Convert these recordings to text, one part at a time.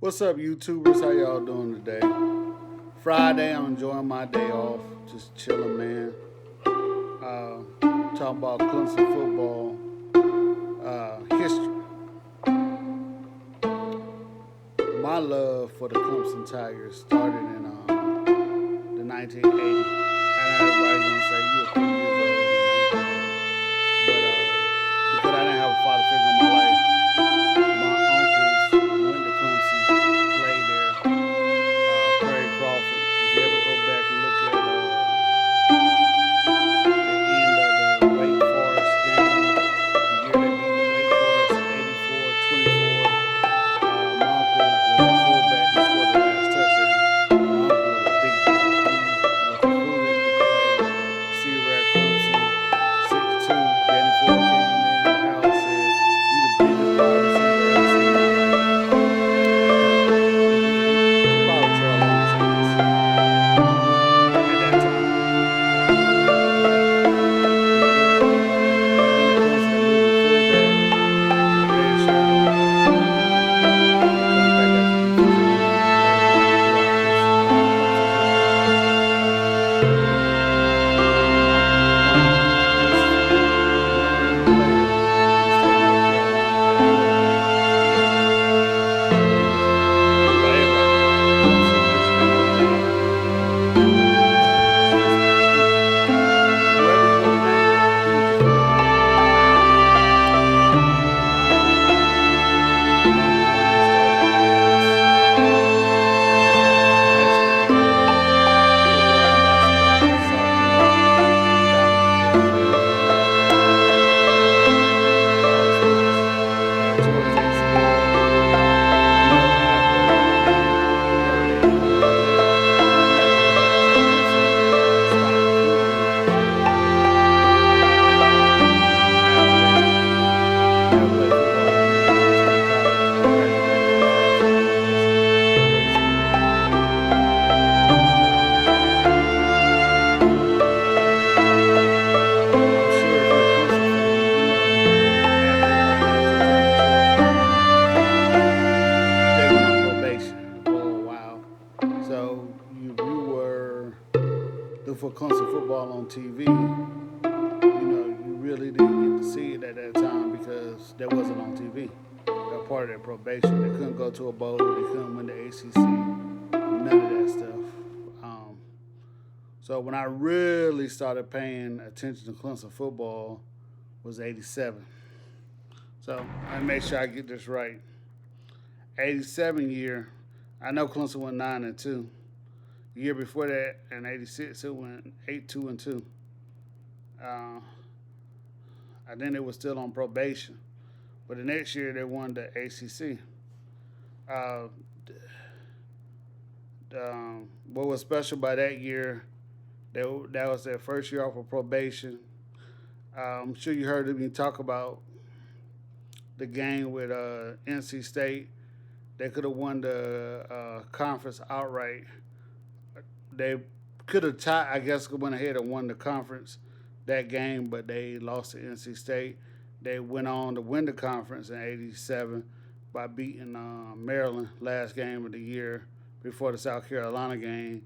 What's up, YouTubers? How y'all doing today? Friday, I'm enjoying my day off, just chilling, man. Talking about Clemson football history. My love for the Clemson Tigers started in the 1980s. I know everybody's gonna say you were 3 years old in 1980, but because I didn't have a father figure in my life, my uncles went to Clemson, played there. Perry Crawford. If you ever go back and look at the end of the Wake Forest game, the year they beat Wake Forest 84-24, my uncle was the fullback. He scored the last touchdown. My uncle was a big dude. He was recruited to play receiver at Clemson, 6'2". Danny Ford came in the house, said, "You the biggest wide receiver I ever seen in my life." He probably trailed on his ACC at that time. He went to Clemson. They moved him fullback, red shirt on. He comes back as a defensive end later on throughout Clemson history. My uncle was one of them players in the state of North Carolina that grew up playing football. So he was just like everybody. Clemson, Michigan, Notre Dame. Whoever you want to name, he was the quarterback. My uncle Wayne started as a high school player. He was guarding basketball his sophomore year down at Forest Hills. Tore his ACL. Never had one that would last. Clemson stopped recruiting him after that. He never played football again. He just went to college and graduated from Clemson University. Great school. I'm sure if you're a Clemson fan, you know after everybody wins the championship, they went on probation for a while. So you were looking for Clemson football on TV. You really didn't get to see it at that time because that wasn't on TV. That was part of their probation. They couldn't go to a bowl. They couldn't win the ACC. None of that stuff. Um, so when I really started paying attention to Clemson football was '87. So I make sure I get this right. '87 year, I know Clemson went 9-2. The year before that, in '86, it went 8-2-2. Uh, I think they were still on probation. But the next year, they won the ACC. Uh, what was special by that year, that was their first year off of probation. I'm sure you heard me talk about the game with NC State. They could have won the conference outright. They could have tied, I guess, went ahead and won the conference that game, but they lost to NC State. They went on to win the conference in '87 by beating Maryland last game of the year before the South Carolina game,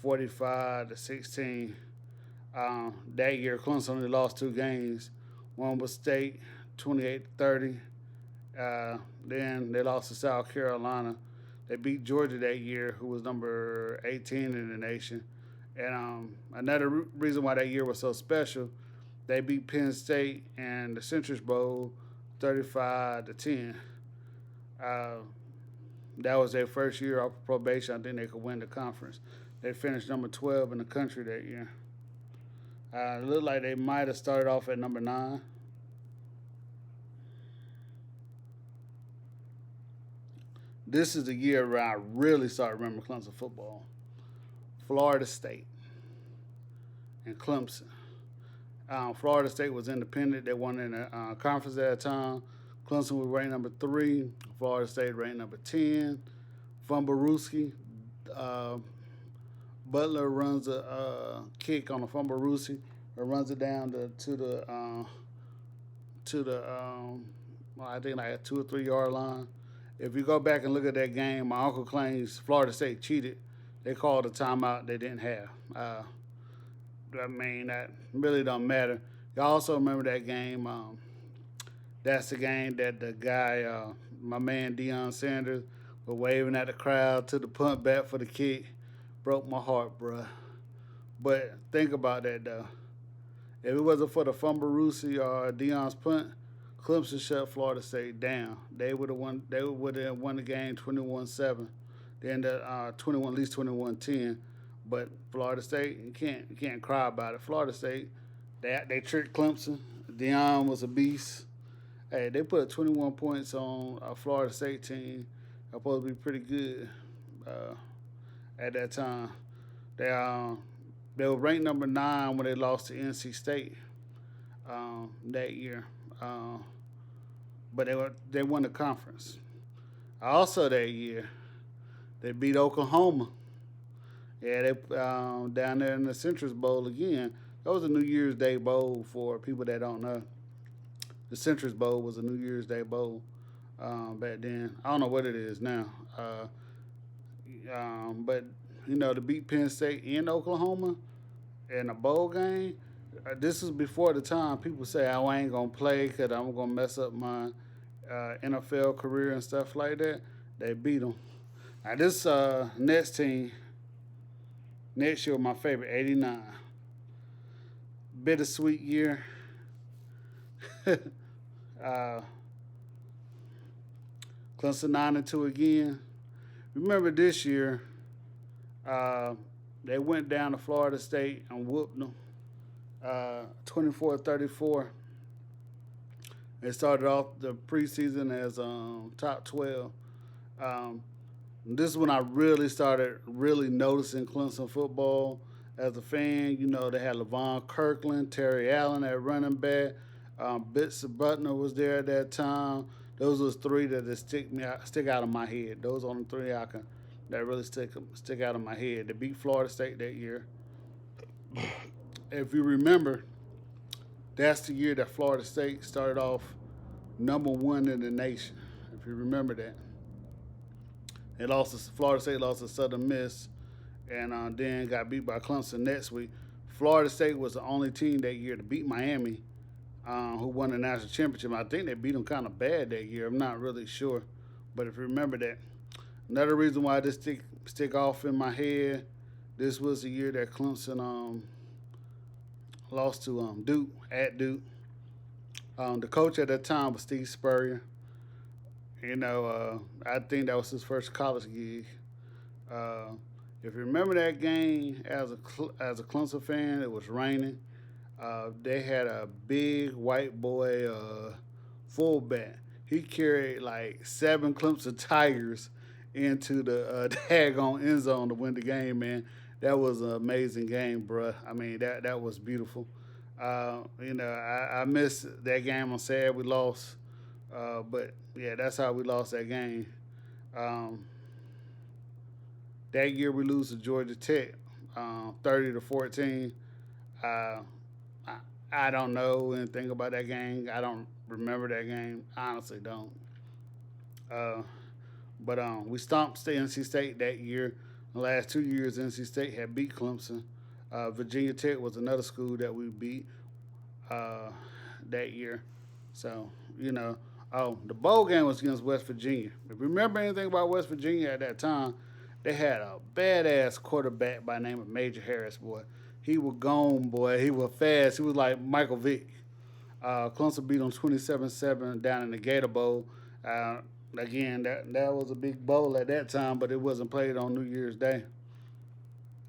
45-16. That year, Clemson only lost two games. One was State, 28-30. Then they lost to South Carolina. They beat Georgia that year, who was number 18 in the nation. And another reason why that year was so special, they beat Penn State in the Citrus Bowl 35-10. Uh, that was their first year off of probation. I think they could win the conference. They finished number 12 in the country that year. It looked like they might have started off at number 9. This is the year where I really started remembering Clemson football. Florida State and Clemson. Florida State was independent. They won in the conference at that time. Clemson was ranked number 3. Florida State ranked number 10. Fumbleruski. Butler runs a kick on a Fumbleruski or runs it down to the I think like a 2 or 3 yard line. If you go back and look at that game, my uncle claims Florida State cheated. They called a timeout they didn't have. I mean, that really don't matter. Y'all also remember that game. That's the game that the guy, my man Deion Sanders, was waving at the crowd to the punt back for the kick. Broke my heart, bruh. But think about that though. If it wasn't for the fumble Rusi or Deion's punt, Clemson shut Florida State down. They would have won. They would have won the game 21-7. They ended up 21, at least 21-10. But Florida State, you can't cry about it. Florida State, they tricked Clemson. Deion was a beast. Hey, they put 21 points on a Florida State team. They're supposed to be pretty good uh, at that time. They they were ranked number 9 when they lost to NC State that year, uh, but they won the conference. Also that year, they beat Oklahoma. Yeah, they down there in the Citrus Bowl again. That was a New Year's Day bowl for people that don't know. The Citrus Bowl was a New Year's Day bowl back then. I don't know what it is now. But to beat Penn State in Oklahoma in a bowl game, this is before the time people say, "Oh, I ain't gonna play because I'm gonna mess up my NFL career and stuff like that." They beat them. Now this next team, next year, my favorite, '89, bittersweet year. uh, Clemson 9-2 again. Remember this year, uh, they went down to Florida State and whooped them 24-34. They started off the preseason as top 12. Um, this is when I really started really noticing Clemson football as a fan. They had Levon Kirkland, Terry Allen at running back. Bits Butner was there at that time. Those was three that stick out of my head. Those are the three that really stick out of my head. They beat Florida State that year. If you remember, that's the year that Florida State started off number 1 in the nation. If you remember that, Florida State lost to Southern Miss, and then got beat by Clemson next week. Florida State was the only team that year to beat Miami, who won the national championship. I think they beat them kind of bad that year. I'm not really sure, but if you remember that, another reason why this stick off in my head, this was the year that Clemson lost to Duke at Duke. The coach at that time was Steve Spurrier. I think that was his first college gig. Uh, if you remember that game as a Clemson fan, it was raining. They had a big white boy fullback. He carried like 7 Clemson Tigers into the daggone end zone to win the game, man. That was an amazing game, bruh. I mean, that was beautiful. I missed that game. I'm sad we lost. But yeah, that's how we lost that game. Um, that year we lose to Georgia Tech, 30-14. Uh, I, I don't know anything about that game. I don't remember that game. I honestly don't. Uh, but we stomped NC State that year. The last 2 years, NC State had beat Clemson. Virginia Tech was another school that we beat uh, that year. So, the bowl game was against West Virginia. If you remember anything about West Virginia at that time, they had a badass quarterback by the name of Major Harris, boy. He was gone, boy. He was fast. He was like Michael Vick. Clemson beat them 27-7 down in the Gator Bowl. Uh, Again, that was a big bowl at that time, but it wasn't played on New Year's Day.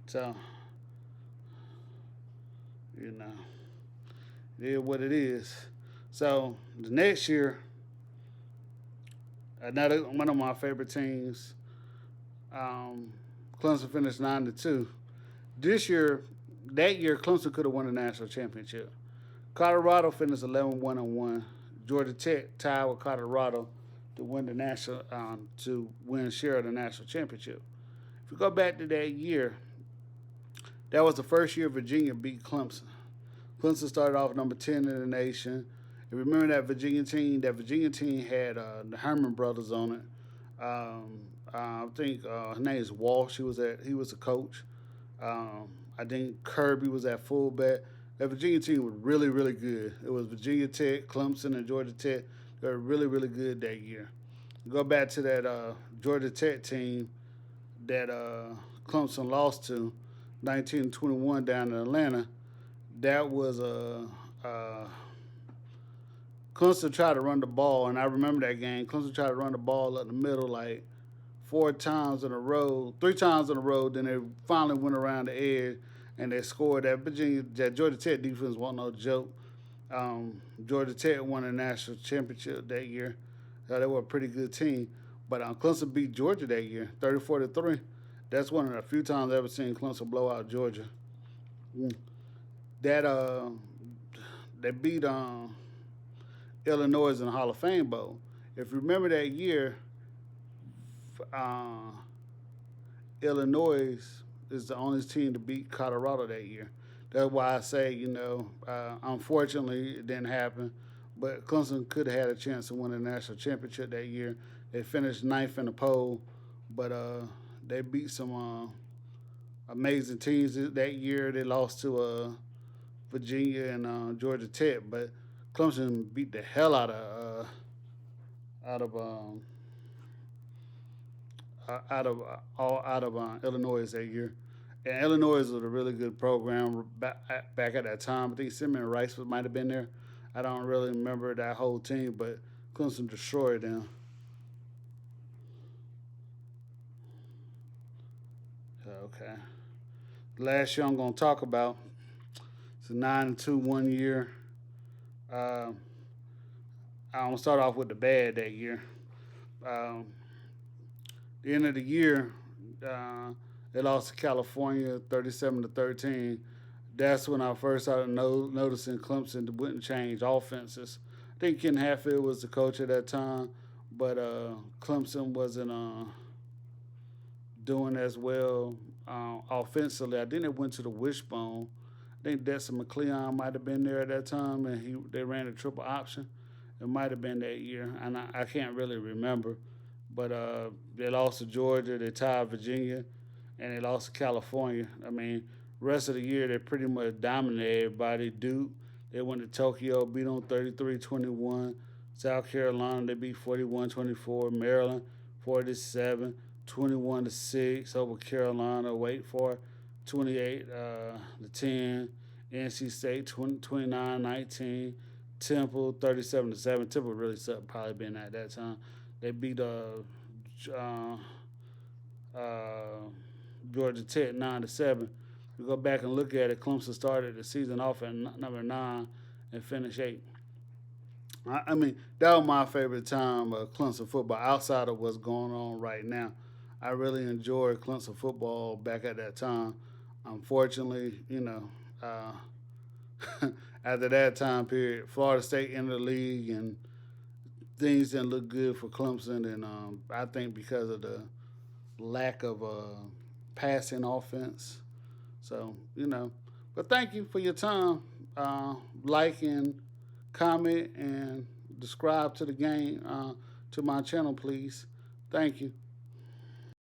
So, you know, it is what it is. So, the next year, another one of my favorite teams, Clemson finished 9-2. This year, that year, Clemson could have won the national championship. Colorado finished 11-1-1. Georgia Tech tied with Colorado to win the national to win share of the national championship. If you go back to that year, that was the first year Virginia beat Clemson. Clemson started off number 10 in the nation. And remember that Virginia team? That Virginia team had the Herman brothers on it. I think his name is Walsh. He was a coach. I think Kirby was at fullback. That Virginia team was really, really good. It was Virginia Tech, Clemson, and Georgia Tech. They were really, really good that year. Go back to that Georgia Tech team that Clemson lost to, 1921 down in Atlanta. That was Clemson tried to run the ball, and I remember that game. Clemson tried to run the ball up the middle like four times in a row, three times in a row. Then they finally went around the edge and they scored. That Georgia Tech defense wasn't no joke. Georgia Tech won a national championship that year. They were a pretty good team. But Clemson beat Georgia that year, 34-3. That's one of the few times I've ever seen Clemson blow out Georgia. Mm. That they beat Illinois in the Hall of Fame Bowl. If you remember that year, uh, Illinois is the only team to beat Colorado that year. That's why I say, unfortunately, it didn't happen. But Clemson could have had a chance to win a national championship that year. They finished ninth in the poll, but they beat some amazing teams that year. They lost to Virginia and Georgia Tech, but Clemson beat the hell out of Illinois that year. And Illinois was a really good program back at that time. I think Simeon Rice might have been there. I don't really remember that whole team, but Clemson destroyed them. Okay. Last year I'm going to talk about. It's a 9-2 one year. Uh, I'm going to start off with the bad that year. Um, the end of the year, uh, they lost to California 37-13. That's when I first started noticing Clemson wouldn't change offenses. I think Ken Hatfield was the coach at that time, but Clemson wasn't doing as well offensively. I think they went to the wishbone. I think Dexter McCleon might have been there at that time, and they ran a triple option. It might have been that year, and I can't really remember. But they lost to Georgia, they tied Virginia, and they lost to California. I mean, rest of the year they pretty much dominated everybody. Duke, they went to Tokyo, beat them 33-21. South Carolina, they beat 41-24. Maryland, 47. 21-6 over Carolina. Wait for it, 28 to 10. NC State 29-19. Temple 37-7. Temple really sucked, probably been at that time. They beat uh, uh, Georgia Tech 9-7. We go back and look at it. Clemson started the season off at number 9 and finished 8. I mean, that was my favorite time of Clemson football outside of what's going on right now. I really enjoyed Clemson football back at that time. Unfortunately, after that time period, Florida State entered the league and things didn't look good for Clemson. And I think because of the lack of passing offense. So, but thank you for your time. Like and comment and subscribe to the game, to my channel, please. Thank you.